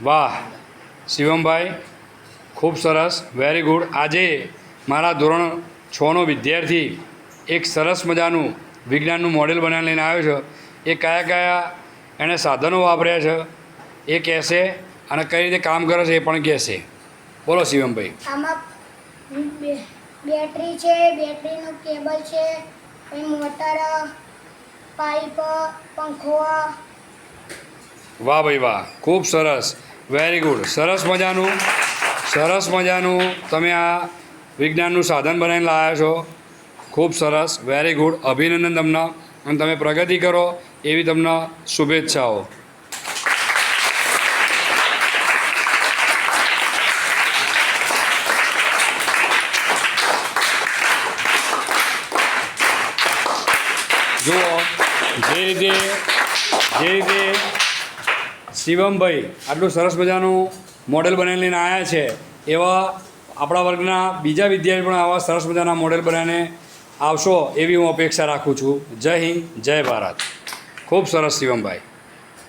વાહ શિવમભાઈ, ખૂબ સરસ, વેરી ગુડ. આજે મારા ધોરણ 6નો વિદ્યાર્થી એક સરસ મજાનું વિજ્ઞાનનું મોડેલ બનાવીને લઈને આવ્યો છે. એ કયા કયા એણે સાધનો વાપર્યા છે એ કહેશે અને કઈ રીતે કામ કરે છે એ પણ કહેશે. બોલો શિવમભાઈ. આમાં બેટરી છે, બેટરીનું કેબલ છે, પછી મોટર, પાઇપ, પંખો. વાહ ભાઈ વાહ, ખૂબ સરસ, વેરી ગુડ. સરસ મજાનું તમે આ વિજ્ઞાનનું સાધન બનાવીને લાવ્યા છો. ખૂબ સરસ, વેરી ગુડ. અભિનંદન તમને, અને તમે પ્રગતિ કરો એવી તમને શુભેચ્છાઓ. જુઓ જે રીતે શિવમભાઈ આટલું સરસ મજાનું મોડેલ બનાવીને લઈને આવ્યા છે, એવા આપણા વર્ગના બીજા વિદ્યાર્થી પણ આવા સરસ મજાના મોડેલ બનાવીને આવશો એવી હું અપેક્ષા રાખું છું. જય હિન્દ, જય ભારત. ખૂબ સરસ શિવમભાઈ.